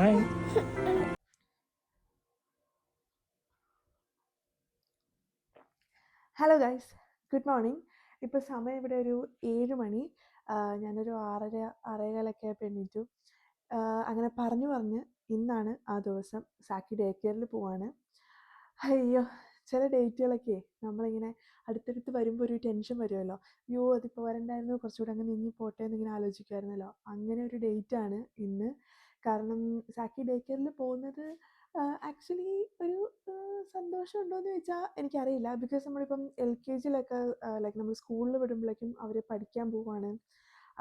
Hi. Hello guys, good morning. ഇപ്പോൾ സമയം ഇവിടെ ഒരു 7 മണി. ഞാനൊരു 6:30 6:15 ആയപ്പോൾ എണീറ്റു. അങ്ങനെ പറഞ്ഞ് ഇന്നാണ് ആ ദിവസം. സാക്കി ഡേ കെയറിൽ പോവാണ്. അയ്യോ! ചില ഡേറ്റുകളൊക്കെ നമ്മളിങ്ങനെ അടുത്തടുത്ത് വരുമ്പോൾ ഒരു ടെൻഷൻ വരുമല്ലോ. അയ്യോ അതിപ്പോൾ വരണ്ടായിരുന്നു, കുറച്ചുകൂടെ അങ്ങ് നീങ്ങി പോട്ടെ എന്നിങ്ങനെ ആലോചിക്കുമായിരുന്നല്ലോ. അങ്ങനെ ഒരു ഡേറ്റാണ് ഇന്ന്. കാരണം സാക്കി ഡേ കെയറിൽ പോകുന്നത് ആക്ച്വലി ഒരു സന്തോഷം ഉണ്ടോയെന്ന് ചോദിച്ചാൽ എനിക്കറിയില്ല. ബിക്കോസ് നമ്മളിപ്പം LKGയിലൊക്കെ ലൈക്ക് നമ്മൾ സ്കൂളിൽ വിടുമ്പോഴേക്കും അവർ പഠിക്കാൻ പോവാണ്.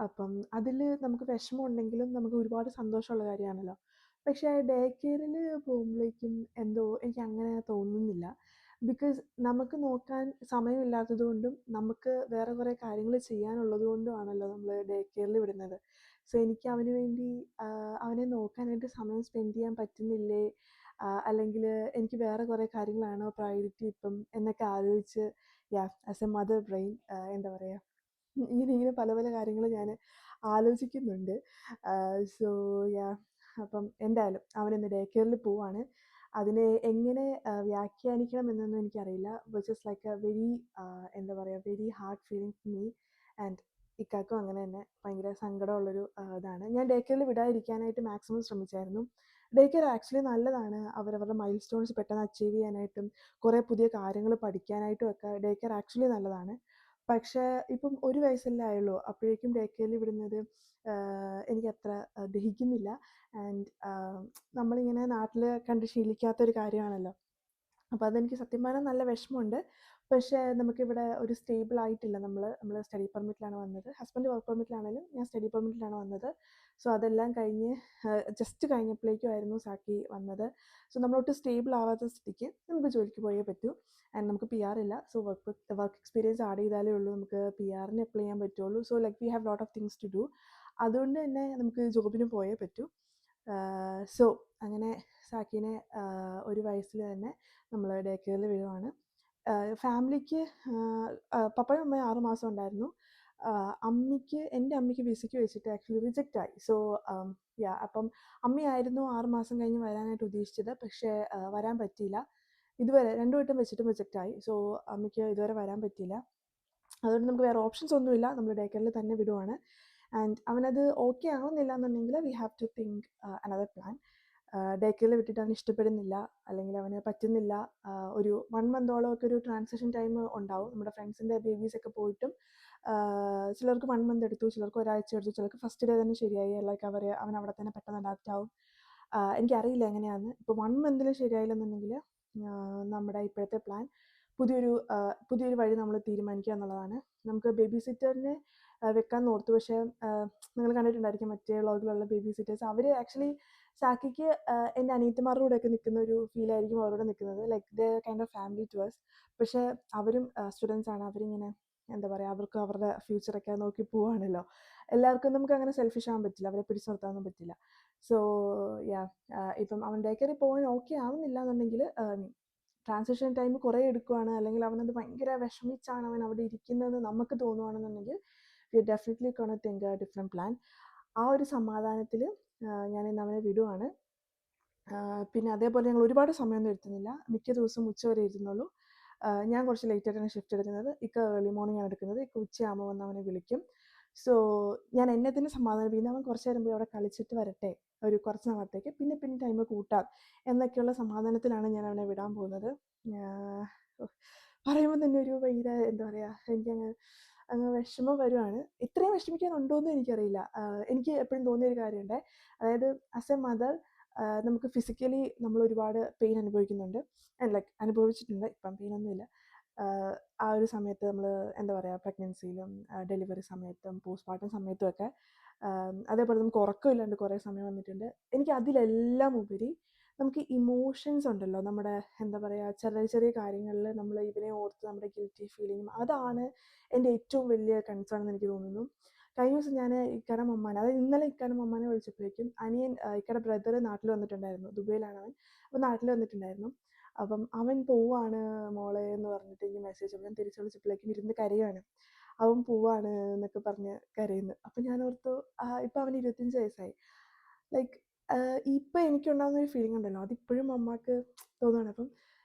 അപ്പം അതിൽ നമുക്ക് വിഷമം ഉണ്ടെങ്കിലും നമുക്ക് ഒരുപാട് സന്തോഷമുള്ള കാര്യമാണല്ലോ. പക്ഷേ ഡേ കെയറിൽ പോകുമ്പോഴേക്കും എന്തോ എനിക്ക് അങ്ങനെ തോന്നുന്നില്ല. ബിക്കോസ് നമുക്ക് നോക്കാൻ സമയമില്ലാത്തത് കൊണ്ടും നമുക്ക് വേറെ കുറേ കാര്യങ്ങൾ ചെയ്യാനുള്ളത് കൊണ്ടുമാണല്ലോ നമ്മൾ ഡേ കെയറിൽ വിടുന്നത്. സോ എനിക്ക് അവന് വേണ്ടി അവനെ നോക്കാനായിട്ട് സമയം സ്പെൻഡ് ചെയ്യാൻ പറ്റുന്നില്ലേ, അല്ലെങ്കിൽ എനിക്ക് വേറെ കുറേ കാര്യങ്ങളാണോ പ്രയോറിറ്റി ഇപ്പം എന്നൊക്കെ ആലോചിച്ച് ആസ് എ മദർ ബ്രെയിൻ എന്താ പറയുക, ഇങ്ങനെ പല പല കാര്യങ്ങൾ ഞാൻ ആലോചിക്കുന്നുണ്ട്. സോ യാ അപ്പം എന്തായാലും അവനിന്ന് ഡേ കെയറിൽ പോവാണ്. അതിനെ എങ്ങനെ വ്യാഖ്യാനിക്കണം എന്നൊന്നും എനിക്കറിയില്ല. Which is like a very എന്താ പറയുക, very hard feeling for me. And ഇക്കാക്കും അങ്ങനെ തന്നെ ഭയങ്കര സങ്കടമുള്ളൊരു ഇതാണ്. ഞാൻ ഡേ കെയറിൽ വിടാതിരിക്കാനായിട്ട് മാക്സിമം ശ്രമിച്ചായിരുന്നു. ഡേ കെയർ ആക്ച്വലി നല്ലതാണ്. അവരവരുടെ മൈൽ സ്റ്റോൺസ് പെട്ടെന്ന് അച്ചീവ് ചെയ്യാനായിട്ടും കുറേ പുതിയ കാര്യങ്ങൾ പഠിക്കാനായിട്ടും ഒക്കെ ഡേ കെയർ ആക്ച്വലി നല്ലതാണ്. പക്ഷേ ഇപ്പം 1 വയസ്സല്ലേ ആയുള്ളൂ. അപ്പോഴേക്കും ഡേ കെയറിൽ വിടുന്നത് എനിക്കത്ര ദഹിക്കുന്നില്ല. ആൻഡ് നമ്മളിങ്ങനെ നാട്ടിൽ കണ്ട് ശീലിക്കാത്തൊരു കാര്യമാണല്ലോ. അപ്പോൾ അതെനിക്ക് സത്യം പറഞ്ഞാൽ നല്ല വിഷമമുണ്ട്. പക്ഷേ നമുക്കിവിടെ ഒരു സ്റ്റേബിൾ ആയിട്ടില്ല. നമ്മൾ സ്റ്റഡി പെർമിറ്റിലാണ് വന്നത്. ഹസ്ബൻഡ് വർക്ക് പെർമിറ്റിലാണെങ്കിലും ഞാൻ സ്റ്റഡി പെർമിറ്റിലാണ് വന്നത്. സോ അതെല്ലാം കഴിഞ്ഞ് ജസ്റ്റ് കഴിഞ്ഞപ്പോഴേക്കുമായിരുന്നു സാക്കി വന്നത്. സോ നമ്മളൊട്ട് സ്റ്റേബിൾ ആവാത്ത സ്ഥിതിക്ക് നമുക്ക് ജോലിക്ക് പോയേ പറ്റൂ. ആൻഡ് നമുക്ക് PR ഇല്ല. സോ വർക്ക് എക്സ്പീരിയൻസ് ആഡ് ചെയ്താലേ ഉള്ളൂ നമുക്ക് PRന് അപ്ലൈ ചെയ്യാൻ പറ്റുള്ളൂ. So like we have lot of things to do. അതുകൊണ്ട് തന്നെ നമുക്ക് ജോബിന് പോയേ പറ്റൂ. സോ അങ്ങനെ സാക്കിനെ 1 വയസ്സിൽ തന്നെ നമ്മൾ ഡേ കെയറിൽ വിടുവാണ്. ഫാമിലിക്ക് പപ്പയും അമ്മയും 6 മാസം ഉണ്ടായിരുന്നു. എൻ്റെ അമ്മയ്ക്ക് വിസയ്ക്ക് വെച്ചിട്ട് ആക്ച്വലി റിജക്റ്റ് ആയി. സോ അപ്പം അമ്മയായിരുന്നു 6 മാസം കഴിഞ്ഞ് വരാനായിട്ട് ഉദ്ദേശിച്ചത്. പക്ഷേ വരാൻ പറ്റിയില്ല. ഇതുവരെ 2 വട്ടം വെച്ചിട്ടും റിജക്റ്റ് ആയി. സോ അമ്മയ്ക്ക് ഇതുവരെ വരാൻ പറ്റിയില്ല. അതുകൊണ്ട് നമുക്ക് വേറെ ഓപ്ഷൻസ് ഒന്നുമില്ല. നമ്മൾ ഡേ കെയറിൽ തന്നെ വിടുവാണ്. ആൻഡ് അവനത് ഓക്കെ ആവുന്നില്ല എന്നുണ്ടെങ്കിൽ we have to think another plan. Day കെയറിൽ വിട്ടിട്ട് അവന് ഇഷ്ടപ്പെടുന്നില്ല, അല്ലെങ്കിൽ അവന് പറ്റുന്നില്ല. ഒരു 1 മന്തോളമൊക്കെ ഒരു ട്രാൻസിഷൻ ടൈം ഉണ്ടാവും. നമ്മുടെ ഫ്രണ്ട്സിൻ്റെ ബേബീസൊക്കെ പോയിട്ടും ചിലർക്ക് 1 മന്ത് എടുത്തു, ചിലർക്ക് ഒരാഴ്ച എടുത്തു, ചിലർക്ക് ഫസ്റ്റ് ഡേ തന്നെ ശരിയായി. ലൈക്ക് അവൻ അവിടെ തന്നെ പെട്ടെന്ന് അഡാപ്റ്റ് ആവും. എനിക്കറിയില്ല എങ്ങനെയാണെന്ന്. ഇപ്പോൾ 1 മന്തിൽ ശരിയായില്ലെന്നുണ്ടെങ്കിൽ നമ്മുടെ ഇപ്പോഴത്തെ പ്ലാൻ പുതിയൊരു വഴി നമ്മൾ തീരുമാനിക്കുക എന്നുള്ളതാണ്. നമുക്ക് ബേബി സിറ്ററിനെ വെക്കാൻ ഓർത്തു. പക്ഷേ നിങ്ങൾ കണ്ടിട്ടുണ്ടായിരിക്കും മറ്റേ വ്ളോഗിലുള്ള ബേബി സിറ്റേഴ്സ്. അവർ ആക്ച്വലി സാക്കിക്ക് എൻ്റെ അനിയത്തിമാരുടെ കൂടെയൊക്കെ നിൽക്കുന്ന ഒരു ഫീലായിരിക്കും അവരോട് നിൽക്കുന്നത്. Like the kind of family to us. പക്ഷേ അവരും സ്റ്റുഡൻസ് ആണ്. അവരിങ്ങനെ എന്താ പറയുക, അവർക്ക് അവരുടെ ഫ്യൂച്ചറൊക്കെ നോക്കി പോവുകയാണല്ലോ. എല്ലാവർക്കും നമുക്ക് അങ്ങനെ സെൽഫിഷ് ആവാൻ പറ്റില്ല, അവരെ പിടിച്ചു നിർത്താനൊന്നും പറ്റില്ല. സോ യാ ഇപ്പം അവൻ ഡേ കെയറിൽ പോകാൻ ഓക്കെ ആവുന്നില്ല എന്നുണ്ടെങ്കിൽ, ട്രാൻസിഷൻ ടൈം കുറേ എടുക്കുകയാണ്, അല്ലെങ്കിൽ അവനത് ഭയങ്കര വിഷമിച്ചാണ് അവൻ അവിടെ ഇരിക്കുന്നതെന്ന് നമുക്ക് തോന്നുകയാണെന്നുണ്ടെങ്കിൽ we are definitely gonna think a different plan. ആ ഒരു സമാധാനത്തിൽ ഞാൻ ഇന്ന് അവനെ വിടുവാണ്. പിന്നെ അതേപോലെ ഞങ്ങൾ ഒരുപാട് സമയമൊന്നും എടുക്കുന്നില്ല. മിക്ക ദിവസവും ഉച്ച വരെ ഇരുന്നുള്ളൂ. ഞാൻ കുറച്ച് ലേറ്റായിട്ടാണ് ഷിഫ്റ്റ് എടുക്കുന്നത്. ഇക്ക ഏർലി മോർണിംഗ് ആണ് എടുക്കുന്നത്. ഇക്ക ഉച്ചയാകുമ്പോൾ വന്ന് അവനെ വിളിക്കും. സോ ഞാൻ എന്നെ തന്നെ സമാധാനിപ്പിക്കുന്നു, അവൻ കുറച്ച് നേരം പോയി അവിടെ കളിച്ചിട്ട് വരട്ടെ ഒരു കുറച്ച് നാളത്തേക്ക്, പിന്നെ ടൈം കൂട്ടാം എന്നൊക്കെയുള്ള സമാധാനത്തിലാണ് ഞാൻ അവനെ വിടാൻ പോകുന്നത്. പറയുമ്പോൾ തന്നെ ഒരു ഭയങ്കര എന്താ പറയുക, അങ്ങ് വിഷമം വരുവാണ്. ഇത്രയും വിഷമിക്കാനുണ്ടോ എന്ന് എനിക്കറിയില്ല. എനിക്ക് എപ്പോഴും തോന്നിയൊരു കാര്യമുണ്ട്. അതായത് ആസ് എ മദർ നമുക്ക് ഫിസിക്കലി നമ്മൾ ഒരുപാട് പെയിൻ അനുഭവിക്കുന്നുണ്ട്. ലൈക്ക് അനുഭവിച്ചിട്ടുണ്ട്. ഇപ്പം പെയിനൊന്നുമില്ല. ആ ഒരു സമയത്ത് നമ്മൾ എന്താ പറയുക, പ്രഗ്നൻസിയിലും ഡെലിവറി സമയത്തും പോസ്റ്റ്മോർട്ടം സമയത്തുമൊക്കെ അതേപോലെ നമുക്ക് ഉറക്കമില്ലാണ്ട് കുറേ സമയം വന്നിട്ടുണ്ട്. എനിക്ക് അതിലെല്ലാം ഉപരി നമുക്ക് ഇമോഷൻസ് ഉണ്ടല്ലോ, നമ്മുടെ എന്താ പറയുക, ചെറിയ ചെറിയ കാര്യങ്ങളിൽ നമ്മൾ ഇവനെ ഓർത്ത് നമ്മുടെ ഗിൽറ്റി ഫീലിങ്ങും, അതാണ് എൻ്റെ ഏറ്റവും വലിയ കൺസേൺ എന്ന് എനിക്ക് തോന്നുന്നു. കഴിഞ്ഞ ദിവസം ഞാൻ ഇക്കയുടെ മമ്മാനെ, അതായത് ഇന്നലെ ഇക്കയുടെ മമ്മാനെ വിളിച്ചപ്പോഴേക്കും ഇക്കയുടെ ബ്രദർ നാട്ടിൽ വന്നിട്ടുണ്ടായിരുന്നു. ദുബൈയിലാണ് അവൻ. അപ്പോൾ നാട്ടിൽ വന്നിട്ടുണ്ടായിരുന്നു. അപ്പം അവൻ പോവാണ് മോളെ എന്ന് പറഞ്ഞിട്ട് എനിക്ക് മെസ്സേജ്. ഞാൻ തിരിച്ച് വിളിച്ചപ്പോഴേക്കും ഇരുന്ന് കരയുവാണ്. അവൻ പോവാണ് എന്നൊക്കെ പറഞ്ഞ് കരയുന്നു. അപ്പം ഞാൻ ഓർത്തു, ഇപ്പം അവന് 25 വയസ്സായി. ലൈക്ക് ഇപ്പം എനിക്കുണ്ടാകുന്ന ഒരു ഫീലിംഗ് ഉണ്ടല്ലോ, അതിപ്പോഴും അമ്മക്ക് തോന്നുകയാണ്. അപ്പം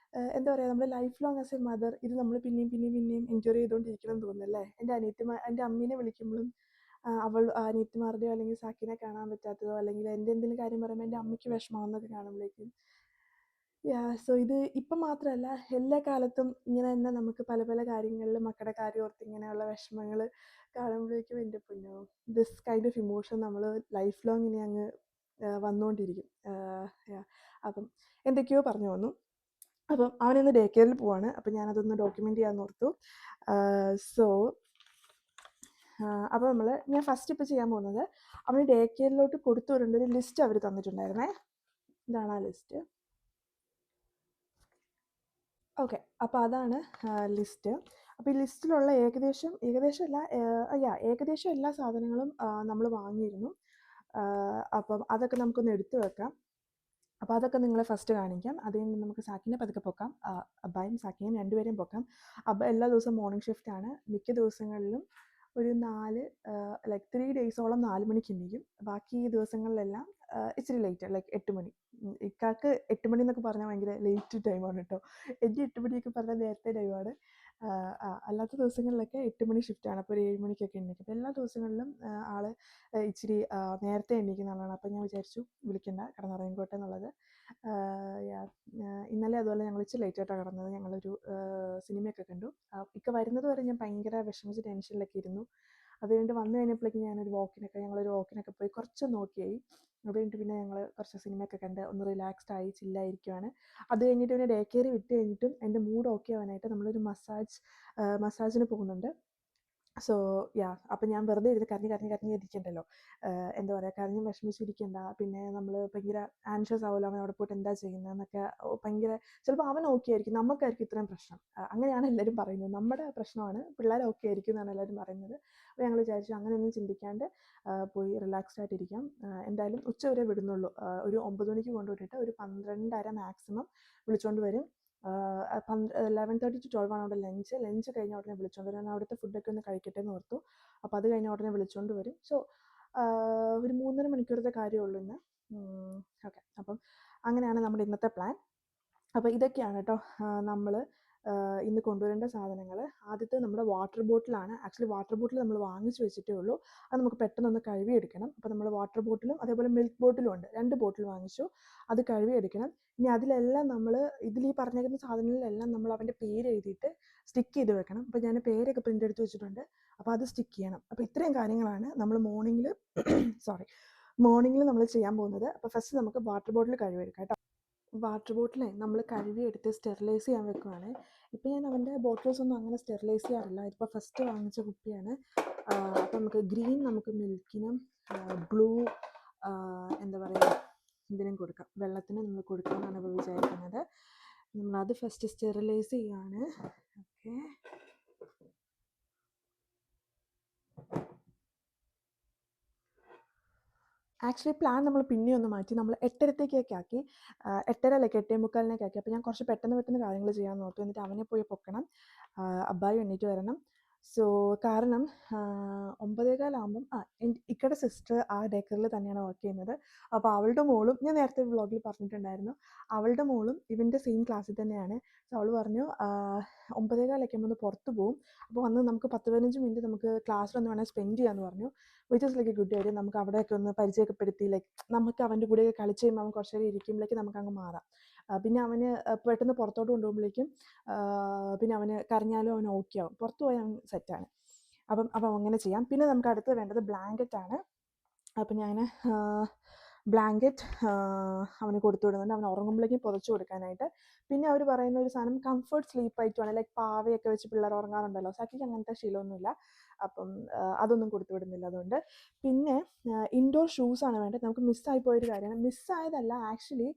എന്താ പറയുക, നമ്മുടെ life long as A mother ഇത് നമ്മൾ പിന്നെയും പിന്നെയും പിന്നെയും എൻജോയ് ചെയ്തുകൊണ്ടിരിക്കണം എന്ന് തോന്നുന്നല്ലേ. എൻ്റെ അമ്മീനെ വിളിക്കുമ്പോഴും അനിയത്തിമാരുടെയോ അല്ലെങ്കിൽ സാക്കിനെ കാണാൻ പറ്റാത്തതോ അല്ലെങ്കിൽ എൻ്റെ എന്തെങ്കിലും കാര്യം പറയുമ്പോൾ എൻ്റെ അമ്മയ്ക്ക് വിഷമമാവുന്നതൊക്കെ കാണുമ്പോഴേക്കും സോ ഇത് ഇപ്പം മാത്രമല്ല, എല്ലാ കാലത്തും ഇങ്ങനെ തന്നെ നമുക്ക് പല പല കാര്യങ്ങളിൽ മക്കളുടെ കാര്യം ഓർത്ത് ഇങ്ങനെയുള്ള വിഷമങ്ങൾ കാണുമ്പോഴേക്കും എൻ്റെ പൊന്നോ, ദിസ് കൈൻഡ് ഓഫ് ഇമോഷൻ നമ്മൾ ലൈഫ് ലോങ് ഇനി അങ്ങ് വന്നുകൊണ്ടിരിക്കും. അപ്പം എന്തൊക്കെയോ പറഞ്ഞു വന്നു. അപ്പം അവനിന്ന് ഡേ കെയറിൽ പോവാണ്. അപ്പം ഞാനതൊന്ന് ഡോക്യുമെൻ്റ് ചെയ്യാമെന്ന് ഓർത്തു. സോ അപ്പോൾ ഞാൻ ഫസ്റ്റ് ഇപ്പോൾ ചെയ്യാൻ പോകുന്നത്, അവന് ഡേ കെയറിലോട്ട് കൊടുത്തു വിടേണ്ട ഒരു ലിസ്റ്റ് അവർ തന്നിട്ടുണ്ടായിരുന്നേ. ഇതാണ് ആ ലിസ്റ്റ്. ഓക്കെ, അപ്പോൾ അതാണ് ലിസ്റ്റ്. അപ്പോൾ ഈ ലിസ്റ്റിലുള്ള ഏകദേശം എല്ലാ സാധനങ്ങളും നമ്മൾ വാങ്ങിയിരുന്നു. അപ്പം അതൊക്കെ നമുക്കൊന്ന് എടുത്തു വെക്കാം. അപ്പോൾ അതൊക്കെ നിങ്ങളെ ഫസ്റ്റ് കാണിക്കാം. അതിൽ നിന്ന് നമുക്ക് സാക്കിനെ പതുക്കെ പൊക്കാം. അബ്ബായും സാക്കിനെയും രണ്ടുപേരെയും പൊക്കാം. അബ്ബ എല്ലാ ദിവസവും മോർണിംഗ് ഷിഫ്റ്റാണ്. മിക്ക ദിവസങ്ങളിലും ഒരു 3 ഡേയ്സോളം 4 മണിക്ക് എണീക്കും. ബാക്കി ദിവസങ്ങളിലെല്ലാം ഇച്ചിരി ലേറ്റ്, ലൈക്ക് 8 മണി. ഇക്കാക്ക് 8 മണി എന്നൊക്കെ പറഞ്ഞാൽ ഭയങ്കര ലേറ്റ് ടൈമാണ് കേട്ടോ. എൻ്റെ 8 മണിയൊക്കെ പറഞ്ഞാൽ നേരത്തെ ടൈമാണ്. അല്ലാത്ത ദിവസങ്ങളിലൊക്കെ 8 മണി ഷിഫ്റ്റാണ്. അപ്പോൾ ഒരു 7 മണിക്കൊക്കെ എണീക്കും. അപ്പോൾ എല്ലാ ദിവസങ്ങളിലും ആൾ ഇച്ചിരി നേരത്തെ എണീക്കുന്ന ആളാണ്. അപ്പോൾ ഞാൻ വിചാരിച്ചു വിളിക്കണ്ട, കിടന്നുറങ്ങിക്കോട്ടെ എന്നുള്ളത്. ഇന്നലെ അതുപോലെ ഞങ്ങൾ ഇച്ചിരി ലേറ്റായിട്ടാണ് കിടന്നത്. ഞങ്ങളൊരു സിനിമയൊക്കെ കണ്ടു. ഇക്ക വരുന്നത് വരെ ഞാൻ ഭയങ്കര വിഷമിച്ച് ടെൻഷനിലൊക്കെ ഇരുന്നു. അത് കഴിഞ്ഞിട്ട് വന്നു കഴിഞ്ഞപ്പോഴേക്കും ഞങ്ങളൊരു വാക്കിനൊക്കെ പോയി കുറച്ചൊന്ന് ഓക്കെയായി. അത് കഴിഞ്ഞിട്ട് പിന്നെ ഞങ്ങൾ കുറച്ച് സിനിമയൊക്കെ കണ്ട് ഒന്ന് റിലാക്സ്ഡ് ആയി ചില്ലായിരിക്കുവാണ്. അത് കഴിഞ്ഞിട്ട് പിന്നെ ഡേ കെയർ വിട്ട് കഴിഞ്ഞിട്ടും എൻ്റെ മൂഡ് ഓക്കെ ആവാനായിട്ട് നമ്മളൊരു മസാജിന് പോകുന്നുണ്ട്. സോ അപ്പം ഞാൻ വെറുതെ ഇരുന്ന് കരഞ്ഞ് ഇരിക്കണ്ടല്ലോ. എന്താ പറയുക, കരഞ്ഞ് വിഷമിച്ചിരിക്കണ്ട. പിന്നെ നമ്മൾ ഭയങ്കര ആൻഷ്യസ് ആവുമല്ലോ, അവൻ അവിടെ പോയിട്ട് എന്താ ചെയ്യുന്നതെന്നൊക്കെ. ഭയങ്കര ചിലപ്പോൾ അവൻ ഓക്കെ ആയിരിക്കും, നമുക്കായിരിക്കും ഇത്രയും പ്രശ്നം. അങ്ങനെയാണ് എല്ലാവരും പറയുന്നത്. നമ്മുടെ പ്രശ്നമാണ്, പിള്ളേർ ഓക്കെ ആയിരിക്കും എന്നാണ് എല്ലാവരും പറയുന്നത്. അപ്പോൾ ഞങ്ങൾ വിചാരിച്ചു അങ്ങനെയൊന്നും ചിന്തിക്കാണ്ട് പോയി റിലാക്സ്ഡ് ആയിട്ടിരിക്കാം. എന്തായാലും ഉച്ചവരെ വിടുന്നുള്ളൂ. ഒരു 9 മണിക്ക് കൊണ്ടുവിട്ടിട്ട് ഒരു 12:30 മാക്സിമം വിളിച്ചുകൊണ്ട് വരും. 11:30 to 12 ആണ് അവിടെ ലഞ്ച് കഴിഞ്ഞ ഉടനെ വിളിച്ചുകൊണ്ട് വരും. അവിടുത്തെ ഫുഡൊക്കെ ഒന്ന് കഴിക്കട്ടെ എന്ന് ഓർത്തു. അപ്പോൾ അത് കഴിഞ്ഞ ഉടനെ വിളിച്ചുകൊണ്ട് വരും. സോ ഒരു 3.5 മണിക്കൂറത്തെ കാര്യമുള്ളൂ ഇന്ന്. ഓക്കെ, അപ്പം അങ്ങനെയാണ് നമ്മുടെ ഇന്നത്തെ പ്ലാൻ. അപ്പോൾ ഇതൊക്കെയാണ് കേട്ടോ നമ്മൾ ഇന്ന് കൊണ്ടുവരേണ്ട സാധനങ്ങൾ. ആദ്യത്തെ നമ്മുടെ വാട്ടർ ബോട്ടിലാണ്. ആക്ച്വലി വാട്ടർ ബോട്ടിൽ നമ്മൾ വാങ്ങിച്ച് വെച്ചിട്ടേ ഉള്ളൂ. അത് നമുക്ക് പെട്ടെന്നൊന്ന് കഴുകിയെടുക്കണം. അപ്പോൾ നമ്മൾ വാട്ടർ ബോട്ടിലും അതേപോലെ മിൽക്ക് ബോട്ടിലും ഉണ്ട്. 2 ബോട്ടിൽ വാങ്ങിച്ചു. അത് കഴുകിയെടുക്കണം. ഇനി അതിലെല്ലാം നമ്മൾ ഈ പറഞ്ഞേക്കുന്ന സാധനങ്ങളിലെല്ലാം നമ്മൾ അവൻ്റെ പേര് എഴുതിയിട്ട് സ്റ്റിക്ക് ചെയ്ത് വെക്കണം. അപ്പോൾ ഞാൻ പേരൊക്കെ പ്രിൻ്റ് എടുത്ത് വെച്ചിട്ടുണ്ട്. അപ്പോൾ അത് സ്റ്റിക്ക് ചെയ്യണം. അപ്പോൾ ഇത്രയും കാര്യങ്ങളാണ് നമ്മൾ മോർണിംഗിൽ നമ്മൾ ചെയ്യാൻ പോകുന്നത്. അപ്പോൾ ഫസ്റ്റ് നമുക്ക് വാട്ടർ ബോട്ടിൽ കഴുകിയെടുക്കാം കേട്ടോ. വാട്ടർ ബോട്ടിലേ നമ്മൾ കഴുകിയെടുത്ത് സ്റ്റെറിലൈസ് ചെയ്യാൻ വെക്കുവാണ്. ഇപ്പോൾ ഞാൻ അവൻ്റെ ബോട്ടിൽസ് ഒന്നും അങ്ങനെ സ്റ്റെറിലൈസ് ചെയ്യാറില്ല. ഇതിപ്പോൾ ഫസ്റ്റ് വാങ്ങിച്ച കുപ്പിയാണ്. അപ്പോൾ നമുക്ക് ഗ്രീൻ നമുക്ക് മിൽക്കിനും ബ്ലൂ എന്താ പറയുക ഇതിനും കൊടുക്കാം, വെള്ളത്തിന് നമ്മൾ കൊടുക്കാമെന്നാണ് ഇപ്പോൾ വിചാരിക്കുന്നത്. നമ്മളത് ഫസ്റ്റ് സ്റ്റെറിലൈസ് ചെയ്യാണ്. ഓക്കെ, ആക്ച്വലി പ്ലാൻ നമ്മൾ പിന്നെ ഒന്ന് മാറ്റി. നമ്മൾ 8:30 ആക്കി. 8:30 അല്ല, 8:45 ആക്കി. അപ്പോൾ ഞാൻ കുറച്ച് പെട്ടെന്ന് കാര്യങ്ങൾ ചെയ്യാൻ നോക്കും. എന്നിട്ട് അവനെ പോയി പൊക്കണം. അബ്ബായി എണീറ്റ് വരണം. സോ കാരണം 9:15 ആകുമ്പം ഇക്കയുടെ സിസ്റ്റർ ആ ഡേ കെയറിൽ തന്നെയാണ് വർക്ക് ചെയ്യുന്നത്. അപ്പോൾ അവളുടെ മോളും, ഞാൻ നേരത്തെ വ്ളോഗിൽ പറഞ്ഞിട്ടുണ്ടായിരുന്നു, അവളുടെ മോളും ഇവൻ്റെ സെയിം ക്ലാസ്സിൽ തന്നെയാണ്. സോ അവൾ പറഞ്ഞു 9:15 ആകുമ്പോൾ ഒന്ന് പുറത്ത് പോകും. അപ്പോൾ വന്ന് നമുക്ക് 10-15 മിനിറ്റ് നമുക്ക് ക്ലാസ്സിലൊന്ന് വേണമെങ്കിൽ സ്പെൻഡ് ചെയ്യാമെന്ന് പറഞ്ഞു. Which is like A good idea. നമുക്ക് അവിടെയൊക്കെ ഒന്ന് പരിചയപ്പെടുത്തി, ലൈക്ക് നമുക്ക് അവൻ്റെ കൂടെയൊക്കെ കളിച്ച് കഴിയുമ്പോൾ അവൻ കുറച്ച് നേരം ഇരിക്കുമ്പോഴേക്കും നമുക്ക് അങ്ങ് മാറാം. പിന്നെ അവന് പെട്ടെന്ന് പുറത്തോട്ട് കൊണ്ടുപോകുമ്പോഴേക്കും പിന്നെ അവന് കരഞ്ഞാലും അവൻ ഓക്കെ ആവും. പുറത്ത് പോയാൽ അവൻ സെറ്റാണ്. അപ്പം അങ്ങനെ ചെയ്യാം. പിന്നെ നമുക്ക് അടുത്ത് വേണ്ടത് ബ്ലാങ്കറ്റാണ്. അപ്പം ഞാൻ ബ്ലാങ്കറ്റ് അവന് കൊടുത്തു വിടുന്നുണ്ട്, അവൻ ഉറങ്ങുമ്പോഴേക്കും പുതച്ചു കൊടുക്കാനായിട്ട്. പിന്നെ അവർ പറയുന്ന ഒരു സാധനം കംഫർട്ട് സ്ലീപ്പ് ആയിട്ടുമാണ്. ലൈക്ക് പാവയൊക്കെ വെച്ച് പിള്ളേർ ഉറങ്ങാറുണ്ടല്ലോ. സാക്കിക്ക് അങ്ങനത്തെ ശീലമൊന്നുമില്ല. അപ്പം അതൊന്നും കൊടുത്തു വിടുന്നില്ല അതുകൊണ്ട്. പിന്നെ ഇൻഡോർ ഷൂസാണ് വേണ്ടത്. നമുക്ക് മിസ്സായി പോയൊരു കാര്യമാണ്. മിസ്സായതല്ല, ആക്ച്വലി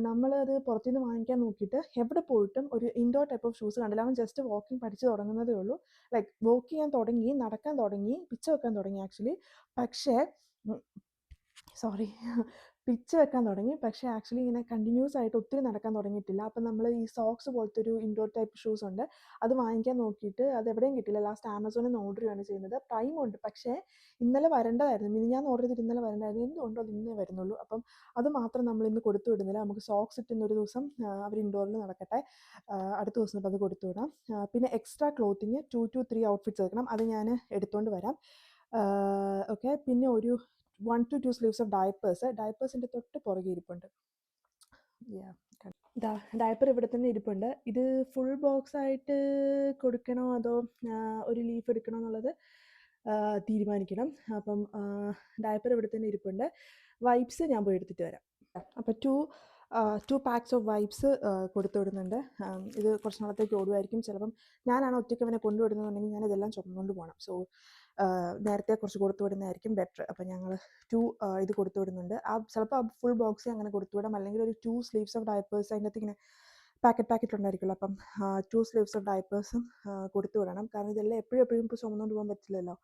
നമ്മളത് പുറത്തുനിന്ന് വാങ്ങിക്കാൻ നോക്കിയിട്ട് എവിടെ പോയിട്ടും ഒരു ഇൻഡോർ ടൈപ്പ് ഓഫ് ഷൂസ് കണ്ടില്ല. അവൻ ജസ്റ്റ് വാക്കിംഗ് പഠിച്ച് തുടങ്ങുന്നതേ ഉള്ളൂ. ലൈക്ക് വാക്ക് ചെയ്യാൻ തുടങ്ങി, നടക്കാൻ തുടങ്ങി, പിച്ച വെക്കാൻ തുടങ്ങി ആക്ച്വലി. പക്ഷേ പിച്ച് വെക്കാൻ തുടങ്ങി. പക്ഷേ ആക്ച്വലി ഇങ്ങനെ കണ്ടിന്യൂസ് ആയിട്ട് ഒത്തിരി നടക്കാൻ തുടങ്ങിയിട്ടില്ല. അപ്പം നമ്മൾ ഈ സോക്സ് പോലത്തെ ഒരു ഇൻഡോർ ടൈപ്പ് ഷൂസ് ഉണ്ട്. അത് വാങ്ങിക്കാൻ നോക്കിയിട്ട് അത് എവിടെയും കിട്ടിയില്ല. ലാസ്റ്റ് ആമസോണിൽ നിന്ന് ഓർഡർ ചെയ്യുകയാണ് ചെയ്യുന്നത്. പ്രൈം ഉണ്ട്, പക്ഷേ ഇന്നലെ വരേണ്ടതായിരുന്നു. മിനിഞ്ഞാന്ന് ഓർഡർ ചെയ്തിട്ട് ഇന്നലെ വരേണ്ടതായിരുന്നു. എന്തുകൊണ്ടോ അത് ഇന്നേ വരുന്നുള്ളൂ. അപ്പം അത് മാത്രം നമ്മൾ ഇന്ന് കൊടുത്തു വിടുന്നില്ല. നമുക്ക് സോക്സ് ഇട്ടുന്ന ഒരു ദിവസം അവർ ഇൻഡോറിൽ നടക്കട്ടെ, അടുത്ത ദിവസം തൊട്ട് അത് കൊടുത്തു വിടാം. പിന്നെ എക്സ്ട്രാ ക്ലോത്തിങ് 2 to 3 ഔട്ട്ഫിറ്റ്സ് എടുക്കണം. അത് ഞാൻ എടുത്തുകൊണ്ട് വരാം. ഓക്കെ. പിന്നെ ഒരു 1 to 2 സ്ലീവ്സ് ഓഫ് ഡയപ്പേഴ്സ്. ഡയപ്പേഴ്സിൻ്റെ തൊട്ട് പുറകെ ഇരിപ്പുണ്ട്. ഡയപ്പർ ഇവിടെ തന്നെ ഇരിപ്പുണ്ട്. ഇത് ഫുൾ ബോക്സ് ആയിട്ട് കൊടുക്കണോ അതോ ഒരു ലീഫ് എടുക്കണോ എന്നുള്ളത് തീരുമാനിക്കണം. അപ്പം ഡയപ്പർ ഇവിടെ തന്നെ ഇരിപ്പുണ്ട്. വൈപ്സ് ഞാൻ പോയി എടുത്തിട്ട് വരാം. അപ്പോൾ 2 പാക്സ് ഓഫ് വൈപ്സ് കൊടുത്തു വിടുന്നുണ്ട്. ഇത് കുറച്ച് നാളത്തേക്ക് ഓടുമായിരിക്കും. ചിലപ്പം ഞാനാണ് ഒറ്റയ്ക്ക് അവനെ കൊണ്ടുവിടുന്നതെന്നുണ്ടെങ്കിൽ ഞാനിതെല്ലാം ചുമന്നുകൊണ്ട് പോകണം. സോ നേരത്തെ കുറച്ച് കൊടുത്തു വിടുന്നതായിരിക്കും ബെറ്റർ. അപ്പോൾ ഞങ്ങൾ 2 ഇത് കൊടുത്തു വിടുന്നുണ്ട്. ചിലപ്പോൾ ആ ഫുൾ ബോക്സ് അങ്ങനെ കൊടുത്തു വിടാം, അല്ലെങ്കിൽ ഒരു 2 സ്ലീവ്സ് ഓഫ് ഡയപ്പേഴ്സ് അതിൻ്റെ അകത്ത് ഇങ്ങനെ പാക്കറ്റ് ഉണ്ടായിരിക്കുമല്ലോ. അപ്പം 2 സ്ലീവ്സ് ഓഫ് ഡയപ്പേഴ്സും കൊടുത്തു വിടണം. കാരണം ഇതെല്ലാം എപ്പോഴും ഇപ്പോൾ ചുമന്നുകൊണ്ട് പോകാൻ പറ്റില്ലല്ലോ.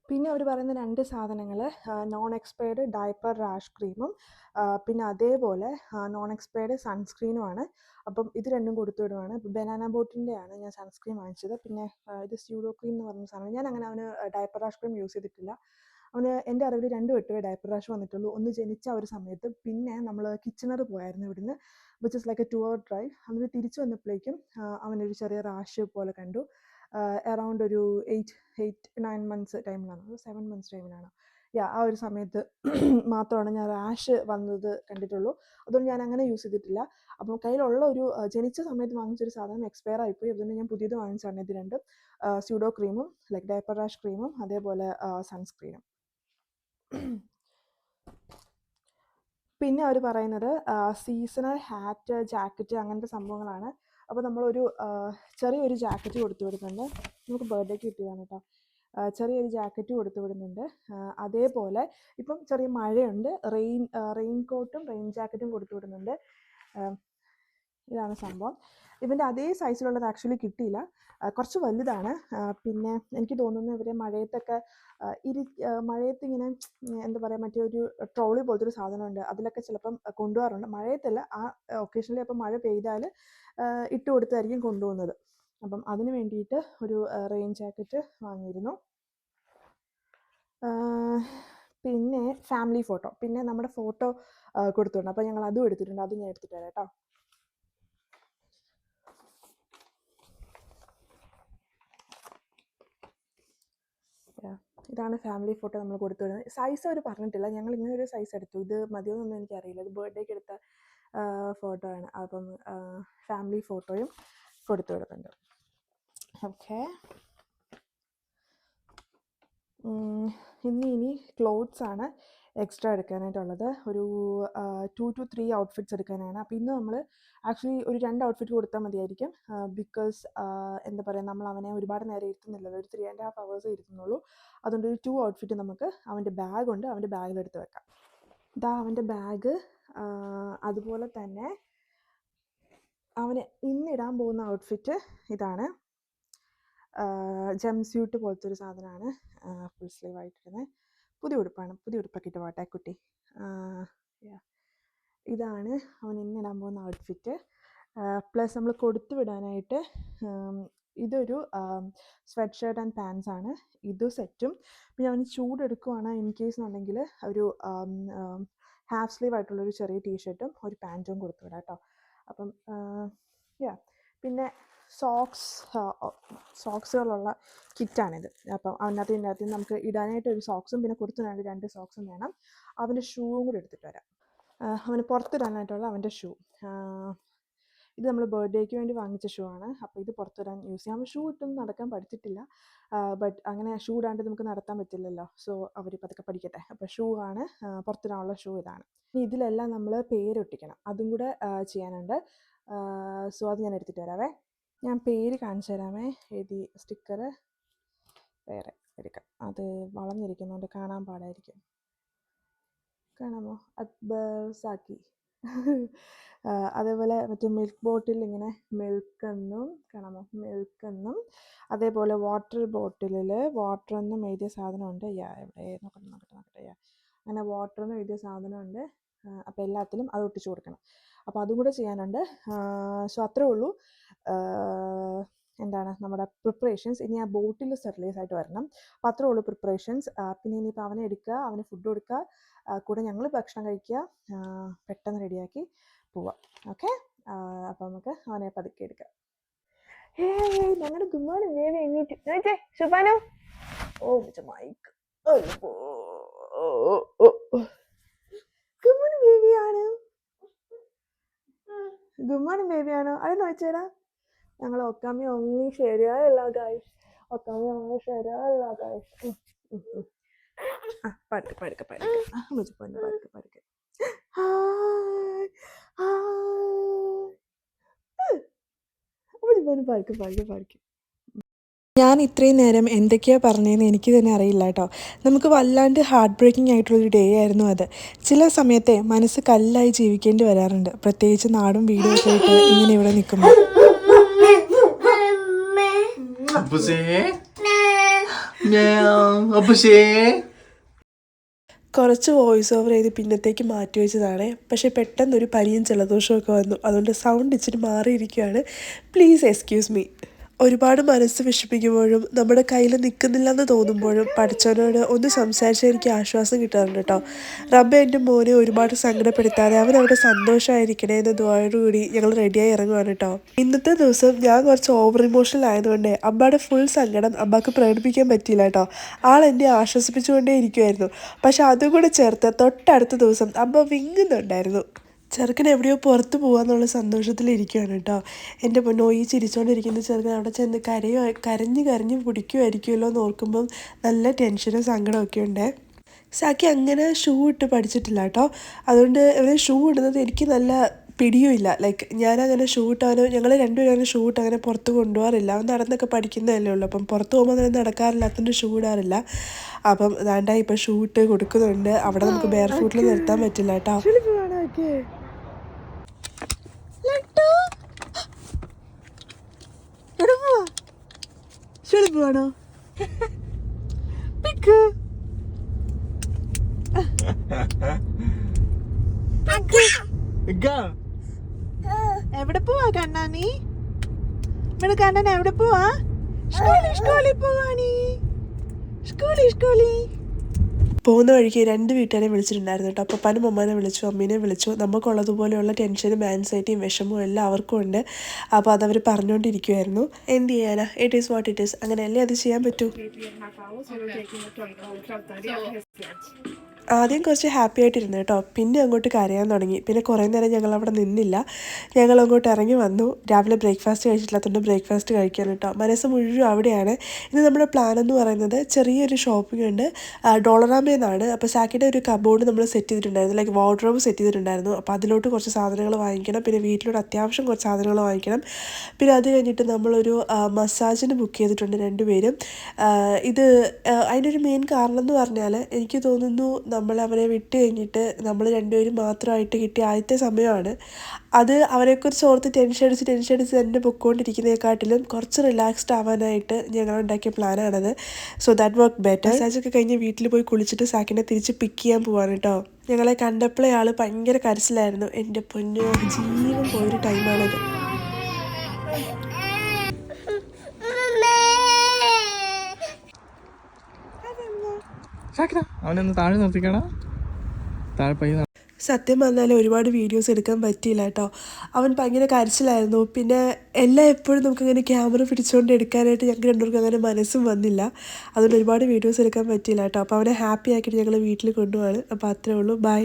പിന്നെ അവർ പറയുന്ന 2 സാധനങ്ങൾ നോൺ എക്സ്പയർഡ് ഡയപ്പർ റാഷ് ക്രീമും പിന്നെ അതേപോലെ നോൺ എക്സ്പയർഡ് സൺസ്ക്രീനുമാണ്. അപ്പം ഇത് രണ്ടും കൊടുത്തു വിടുവാണ്. ബനാന ബോട്ടിൻ്റെയാണ് ഞാൻ സൺസ്ക്രീൻ വാങ്ങിച്ചത്. പിന്നെ ഇത് സ്യൂഡോ ക്രീം എന്ന് പറഞ്ഞ സാധനം. ഞാൻ അങ്ങനെ അവന് ഡയപ്പർ റാഷ് ക്രീം യൂസ് ചെയ്തിട്ടില്ല. അവന് എൻ്റെ അറിവിൽ 2 വട്ടമേ ഡയപ്പർ റാഷ് വന്നിട്ടുള്ളൂ. ഒന്ന് ജനിച്ച ഒരു സമയത്ത്, പിന്നെ നമ്മൾ കിച്ചണർ പോയായിരുന്നു ഇവിടുന്ന്, which is like A 2 hour drive. എന്നിട്ട് തിരിച്ചു വന്നപ്പോഴേക്കും അവനൊരു ചെറിയ റാഷ് പോലെ കണ്ടു. അറൗണ്ട് ഒരു 8-9 months ടൈമിലാണ്, 7 months ടൈമിലാണ്. ആ ഒരു സമയത്ത് മാത്രമാണ് ഞാൻ റാഷ് വന്നത് കണ്ടിട്ടുള്ളൂ. അതുകൊണ്ട് ഞാൻ അങ്ങനെ യൂസ് ചെയ്തിട്ടില്ല. അപ്പം കയ്യിലുള്ള ഒരു ജനിച്ച സമയത്ത് വാങ്ങിച്ചൊരു സാധനം എക്സ്പയർ ആയിപ്പോയി. അതുകൊണ്ട് ഞാൻ പുതിയത് വാങ്ങിച്ചാണ് ഇത് രണ്ടും, സ്യൂഡോ ക്രീമും ലൈക്ക് ഡയപ്പർ റാഷ് ക്രീമും അതേപോലെ സൺസ്ക്രീനും. പിന്നെ അവർ പറയുന്നത് സീസണൽ ഹാറ്റ്, ജാക്കറ്റ് അങ്ങനത്തെ സംഭവങ്ങളാണ്. അപ്പോൾ നമ്മളൊരു ചെറിയൊരു ജാക്കറ്റ് കൊടുത്തു വിടുന്നുണ്ട്. നമുക്ക് ബർത്ത്ഡേക്ക് കിട്ടിയതാണ് കേട്ടോ. ചെറിയൊരു ജാക്കറ്റ് കൊടുത്തു വിടുന്നുണ്ട്. അതേപോലെ ഇപ്പം ചെറിയ മഴയുണ്ട്, റെയിൻ കോട്ടും റെയിൻ ജാക്കറ്റും കൊടുത്തു വിടുന്നുണ്ട്. ഇതാണ് സംഭവം. ഇവൻ്റെ അതേ സൈസിലുള്ളത് ആക്ച്വലി കിട്ടിയില്ല, കുറച്ച് വലുതാണ്. പിന്നെ എനിക്ക് തോന്നുന്നു ഇവരെ മഴയത്തൊക്കെ മഴയത്ത് ഇങ്ങനെ എന്താ പറയുക, മറ്റേ ഒരു ട്രോളി പോലത്തെ ഒരു സാധനമുണ്ട്, അതിലൊക്കെ ചിലപ്പം കൊണ്ടുപോകാറുണ്ട്. മഴയത്തല്ല, ആ ഒക്കേഷനിൽ അപ്പം മഴ പെയ്താൽ ഇട്ട് കൊടുത്തായിരിക്കും കൊണ്ടുപോകുന്നത്. അപ്പം അതിന് വേണ്ടിയിട്ട് ഒരു റെയിൻ ജാക്കറ്റ് വാങ്ങിയിരുന്നു. പിന്നെ ഫാമിലി ഫോട്ടോ, പിന്നെ നമ്മുടെ ഫോട്ടോ കൊടുത്തിട്ടുണ്ട്. അപ്പോൾ ഞങ്ങൾ അതും എടുത്തിട്ടുണ്ട്. അതും ഞാൻ എടുത്തിട്ട് വരാം കേട്ടോ. ഇതാണ് ഫാമിലി ഫോട്ടോ നമ്മൾ കൊടുത്തു വിടുന്നത്. സൈസ് അവർ പറഞ്ഞിട്ടില്ല. ഞങ്ങൾ ഇങ്ങനെ ഒരു സൈസ് എടുത്തു. ഇത് മതിയോന്നൊന്നും എനിക്കറിയില്ല. ഇത് ബർത്ത്ഡേക്ക് എടുത്ത ഫോട്ടോ ആണ്. അപ്പം ഫാമിലി ഫോട്ടോയും കൊടുത്തു വിടുന്നുണ്ട്. ഓക്കെ. ഇനി ക്ലോത്ത്സ് ആണ് എക്സ്ട്രാ എടുക്കാനായിട്ടുള്ളത്. ഒരു 2 to 3 ഔട്ട്ഫിറ്റ്സ് എടുക്കാനാണ്. അപ്പോൾ ഇന്ന് നമ്മൾ ആക്ച്വലി ഒരു 2 ഔട്ട്ഫിറ്റ് കൊടുത്താൽ മതിയായിരിക്കും. ബിക്കോസ് എന്താ പറയുക, നമ്മൾ അവനെ ഒരുപാട് നേരം ഇരുത്തുന്നില്ലല്ലോ, ഒരു 3.5 hours ഇരുത്തുന്നുള്ളൂ. അതുകൊണ്ട് ഒരു 2 ഔട്ട്ഫിറ്റ് നമുക്ക്, അവൻ്റെ ബാഗുണ്ട്, അവൻ്റെ ബാഗിലെടുത്ത് വെക്കാം. ഇതാ അവൻ്റെ ബാഗ്. അതുപോലെ തന്നെ അവന് ഇന്നിടാൻ പോകുന്ന ഔട്ട്ഫിറ്റ് ഇതാണ്. ജംപ് സ്യൂട്ട് പോലത്തെ ഒരു സാധനമാണ്, ഫുൾ സ്ലീവ് ആയിട്ടിരുന്നത്. പുതിയ ഉടുപ്പാണ്. പുതിയ ഉടുപ്പൊക്കെ ഇട്ട് പോട്ടെ കുട്ടി. ഇതാണ് അവൻ ഇന്നിടാൻ പോകുന്ന ഔട്ട്ഫിറ്റ്. പ്ലസ് നമ്മൾ കൊടുത്തു വിടാനായിട്ട് ഇതൊരു സ്വെറ്റ് ഷർട്ട് ആൻഡ് പാൻസ് ആണ്. ഇത് സെറ്റും. പിന്നെ അവന് ചൂടെടുക്കുവാണ് ഇൻ കേസ് എന്നുണ്ടെങ്കിൽ ഒരു ഹാഫ് സ്ലീവ് ആയിട്ടുള്ളൊരു ചെറിയ ടീഷർട്ടും ഒരു പാൻറ്റും കൊടുത്തു വിടാം കേട്ടോ. അപ്പം പിന്നെ സോക്സുകളുള്ള കിറ്റാണിത്. അപ്പം ഇതിനകത്ത് നമുക്ക് ഇടാനായിട്ട് ഒരു സോക്സും പിന്നെ കൊടുത്തിടാനായിട്ട് 2 സോക്സും വേണം. അവൻ്റെ ഷൂവും കൂടി എടുത്തിട്ട് വരാം. അവന് പുറത്തിടാനായിട്ടുള്ള അവൻ്റെ ഷൂ. ഇത് നമ്മൾ ബർത്ത്ഡേക്ക് വേണ്ടി വാങ്ങിച്ച ഷൂ ആണ്. അപ്പോൾ ഇത് പുറത്തിടാൻ യൂസ് ചെയ്യാം. ഷൂ ഇട്ടൊന്നും നടക്കാൻ പഠിച്ചിട്ടില്ല. ബട്ട് അങ്ങനെ ഷൂ ഇടാണ്ട് നമുക്ക് നടത്താൻ പറ്റില്ലല്ലോ. സോ അവർ പതുക്കെ പഠിക്കട്ടെ. അപ്പോൾ ഷൂ ആണ്, പുറത്തിടാനുള്ള ഷൂ ഇതാണ്. ഇതിലെല്ലാം നമ്മൾ പേരൊട്ടിക്കണം, അതും കൂടെ ചെയ്യാനുണ്ട്. സോ അത് ഞാൻ എടുത്തിട്ട് വരാവേ. ഞാൻ പേര് കാണിച്ചു തരാമേ. എഴുതി സ്റ്റിക്കർ വേറെ എടുക്കാം. അത് വളഞ്ഞിരിക്കുന്നതുകൊണ്ട് കാണാൻ പാടായിരിക്കും. കാണാമോ? അക്ബർ സാക്കി. അതേപോലെ മറ്റേ മിൽക്ക് ബോട്ടിൽ ഇങ്ങനെ മിൽക്ക് എന്നും കാണാമോ? മിൽക്ക് എന്നും. അതേപോലെ വാട്ടർ ബോട്ടിലിൽ വാട്ടർ എന്നും എഴുതിയ സാധനമുണ്ട്. എവിടെ നോക്കട്ടെ. അങ്ങനെ വാട്ടർ എന്ന് എഴുതിയ സാധനമുണ്ട്. അപ്പോൾ എല്ലാത്തിലും അത് ഒട്ടിച്ചു കൊടുക്കണം. അപ്പോൾ അതും കൂടെ ചെയ്യാനുണ്ട്. സോ അത്രേ ഉള്ളൂ എന്താണ് നമ്മുടെ പ്രിപ്പറേഷൻസ്. ഇനി ആ ബോട്ടിൽ സ്റ്റെറിലൈസ് ആയിട്ട് വരണം. അപ്പോൾ അത്രേ ഉള്ളൂ പ്രിപ്പറേഷൻസ്. പിന്നെ ഇനിയിപ്പോൾ അവനെ എടുക്കുക, അവന് ഫുഡ് കൊടുക്കുക, കൂടെ ഞങ്ങൾ ഭക്ഷണം കഴിക്കുക, പെട്ടെന്ന് റെഡിയാക്കി പോവാം. ഓക്കെ, അപ്പോൾ നമുക്ക് അവനെ പതുക്കെ എടുക്കാം. ഞങ്ങളുടെ ഗുഡ് മോർണിംഗ് ബേബി എണീറ്റ് ശുഭാനു. ഓ മൈക്ക് ഗുഡ് മോർണിംഗ് ബേബിയാണ്. ഗുഡ് മോർണിംഗ് ബേബിയാണോ? അത് നോച്ചേടാ. ഞങ്ങൾ ഒക്കാമി ഒന്നും ശരിയായല്ല ഗായ്സ്. ഒക്കാമി ഒന്നും ശരിയായല്ല ഗായ്സ്. പതുക്കെ പതുക്കെ പതുക്കെ മുझे പൊന്നു പതുക്കെ പതുക്കെ. പതുക്കെ പതുക്കെ പതുക്കെ. ഞാൻ ഇത്രയും നേരം എന്തൊക്കെയാണ് പറഞ്ഞതെന്ന് എനിക്ക് തന്നെ അറിയില്ല കേട്ടോ. നമുക്ക് വല്ലാണ്ട് ഹാർട്ട് ബ്രേക്കിംഗ് ആയിട്ടുള്ളൊരു ഡേ ആയിരുന്നു അത്. ചില സമയത്തെ മനസ്സ് കല്ലായി ജീവിക്കേണ്ടി വരാറുണ്ട്, പ്രത്യേകിച്ച് നാടും വീടും ഒക്കെ ആയിട്ട് ഇങ്ങനെ ഇവിടെ നിൽക്കുമ്പോൾ. കുറച്ച് വോയിസ് ഓവർ ചെയ്ത് പിന്നത്തേക്ക് മാറ്റി വെച്ചതാണ്. പക്ഷേ പെട്ടെന്നൊരു പനിയും ജലദോഷമൊക്കെ വന്നു. അതുകൊണ്ട് സൗണ്ട് ഇച്ചിരി മാറിയിരിക്കുകയാണ്. Please excuse me. ഒരുപാട് മനസ്സ് വിഷമിക്കുമ്പോഴും നമ്മുടെ കയ്യിൽ നിൽക്കുന്നില്ലെന്ന് തോന്നുമ്പോഴും പഠിച്ചവനോട് ഒന്ന് സംസാരിച്ചാൽ എനിക്ക് ആശ്വാസം കിട്ടാറുണ്ട് കേട്ടോ. റബ്ബ് എൻ്റെ മോനെ ഒരുപാട് സങ്കടപ്പെടുത്താതെ അവനവിടെ സന്തോഷമായിരിക്കണേ എന്ന ദുആയോടുകൂടി ഞങ്ങൾ റെഡിയായി ഇറങ്ങുവാണ് കേട്ടോ. ഇന്നത്തെ ദിവസം ഞാൻ കുറച്ച് ഓവർ ഇമോഷണൽ ആയതുകൊണ്ട് അമ്മയുടെ ഫുൾ സങ്കടം അമ്മക്ക് പ്രകടിപ്പിക്കാൻ പറ്റിയില്ല കേട്ടോ. ആൾ എന്നെ ആശ്വസിപ്പിച്ചുകൊണ്ടേ ഇരിക്കുമായിരുന്നു. പക്ഷെ അതും കൂടെ ചേർത്ത് തൊട്ടടുത്ത ദിവസം അമ്മ വിങ്ങുന്നുണ്ടായിരുന്നു. ചെറുക്കൻ എവിടെയോ പുറത്ത് പോകാമെന്നുള്ള സന്തോഷത്തിലിരിക്കുകയാണ് കേട്ടോ. എൻ്റെ പൊന്നോ, ഈ ചിരിച്ചുകൊണ്ടിരിക്കുന്ന ചെറുക്കൻ അവിടെ ചെന്ന് കരഞ്ഞ് പിടിക്കുമായിരിക്കുമല്ലോ എന്ന് ഓർക്കുമ്പം നല്ല ടെൻഷനും സങ്കടമൊക്കെ ഉണ്ട്. സാക്കി അങ്ങനെ ഷൂ ഇട്ട് പഠിച്ചിട്ടില്ല കേട്ടോ. അതുകൊണ്ട് ഇവരെ ഷൂ ഇടുന്നത് എനിക്ക് നല്ല പിടിയുമില്ല. ലൈക്ക് ഞാനങ്ങനെ ഷൂ ഇട്ടാനോ ഞങ്ങൾ രണ്ടുപേരും അങ്ങനെ ഷൂ ഇട്ട് അങ്ങനെ പുറത്ത് കൊണ്ടുപോകാറില്ല. അവൻ നടന്നൊക്കെ പഠിക്കുന്നതല്ലേ ഉള്ളൂ. അപ്പം പുറത്ത് പോകുമ്പോൾ അങ്ങനെ നടക്കാറില്ല, അതുകൊണ്ട് ഷൂ ഇടാറില്ല. അപ്പം വേണ്ട ഇപ്പം ഷൂ ഇട്ട് കൊടുക്കുന്നുണ്ട്. അവിടെ നമുക്ക് ബെയർ ഫൂട്ടിൽ നിർത്താൻ പറ്റില്ല കേട്ടോ. പോവാണോ? എവിടെ പോവാ കണ്ണാനി? ഇവിടെ കണ്ണൻ എവിടെ പോവാ? സ്കൂളിൽ പോവാണീ. സ്കൂളിൽ പോകുന്ന വഴിക്ക് 2 വീട്ടുകാരെ വിളിച്ചിട്ടുണ്ടായിരുന്നു കേട്ടോ. പപ്പാനും അമ്മാനെ വിളിച്ചു, അമ്മീനെ വിളിച്ചു. നമുക്കുള്ളതുപോലെയുള്ള ടെൻഷനും ആൻസൈറ്റിയും വിഷമവും എല്ലാം അവർക്കും ഉണ്ട്. അപ്പോൾ അതവർ പറഞ്ഞുകൊണ്ടിരിക്കുമായിരുന്നു. എന്ത് ചെയ്യാനാ, it is what it is. അങ്ങനെയല്ലേ അത് ചെയ്യാൻ പറ്റൂ. ആദ്യം കുറച്ച് ഹാപ്പി ആയിട്ടിരുന്നു കേട്ടോ. പിന്നെ അങ്ങോട്ട് കരയാൻ തുടങ്ങി. പിന്നെ കുറേ നേരം ഞങ്ങൾ അവിടെ നിന്നില്ല. ഞങ്ങൾ അങ്ങോട്ട് ഇറങ്ങി വന്നു. രാവിലെ ബ്രേക്ക്ഫാസ്റ്റ് കഴിച്ചിട്ടില്ലാത്തതുകൊണ്ട് ബ്രേക്ക്ഫാസ്റ്റ് കഴിക്കാൻ കേട്ടോ. മനസ്സ് മുഴുവൻ അവിടെയാണ്. ഇന്ന് നമ്മുടെ പ്ലാൻ എന്ന് പറയുന്നത് ചെറിയൊരു ഷോപ്പിംഗ് ഉണ്ട്, ഡോളറാമേന്നാണ്. അപ്പോൾ സാക്കിയുടെ ഒരു കബോർഡ് നമ്മൾ സെറ്റ് ചെയ്തിട്ടുണ്ടായിരുന്നു, ലൈക്ക് വാർഡ്രോബ് സെറ്റ് ചെയ്തിട്ടുണ്ടായിരുന്നു. അപ്പോൾ അതിലോട്ട് കുറച്ച് സാധനങ്ങൾ വാങ്ങിക്കണം. പിന്നെ വീട്ടിലോട്ട് അത്യാവശ്യം കുറച്ച് സാധനങ്ങൾ വാങ്ങിക്കണം. പിന്നെ അത് കഴിഞ്ഞിട്ട് നമ്മളൊരു മസാജിന് ബുക്ക് ചെയ്തിട്ടുണ്ട് 2 പേരും. ഇത് അതിൻ്റെ ഒരു മെയിൻ കാരണം എന്ന് പറഞ്ഞാൽ എനിക്ക് തോന്നുന്നു നമ്മൾ അവരെ വിട്ട് കഴിഞ്ഞിട്ട് നമ്മൾ 2 പേരും മാത്രമായിട്ട് കിട്ടിയ ആദ്യത്തെ സമയമാണ് അത്. അവരെക്കുറിച്ച് ഓർത്ത് ടെൻഷൻ അടിച്ച് തന്നെ പൊയ്ക്കൊണ്ടിരിക്കുന്നതിനെക്കാട്ടിലും കുറച്ച് റിലാക്സ്ഡ് ആവാനായിട്ട് ഞങ്ങൾ ഉണ്ടാക്കിയ പ്ലാനാണത്. So that work better. മസാജൊക്കെ കഴിഞ്ഞ് വീട്ടിൽ പോയി കുളിച്ചിട്ട് സാക്കിനെ തിരിച്ച് പിക്ക് ചെയ്യാൻ പോവാണ് കേട്ടോ. ഞങ്ങളെ കണ്ടപ്പോഴേ ആൾ ഭയങ്കര കരച്ചിലായിരുന്നു. എൻ്റെ പൊന്നോ, ജീവൻ പോയൊരു ടൈമാണത്. അവനൊന്ന് താഴെ നിർത്തിക്കടാ. സത്യം പറഞ്ഞാൽ ഒരുപാട് വീഡിയോസ് എടുക്കാൻ പറ്റിയില്ല കേട്ടോ. അവൻ ഭയങ്കര കരച്ചിലായിരുന്നു. പിന്നെ എല്ലാം എപ്പോഴും നമുക്കങ്ങനെ ക്യാമറ പിടിച്ചുകൊണ്ട് എടുക്കാനായിട്ട് ഞങ്ങൾക്ക് രണ്ടുപേർക്കും അങ്ങനെ മനസ്സും വന്നില്ല. അതുകൊണ്ട് ഒരുപാട് വീഡിയോസ് എടുക്കാൻ പറ്റിയില്ല കേട്ടോ. അപ്പോൾ അവനെ ഹാപ്പി ആക്കിയിട്ട് ഞങ്ങൾ വീട്ടിൽ കൊണ്ടുപോവാണ്. അപ്പോൾ അത്രേ ഉള്ളൂ. ബൈ.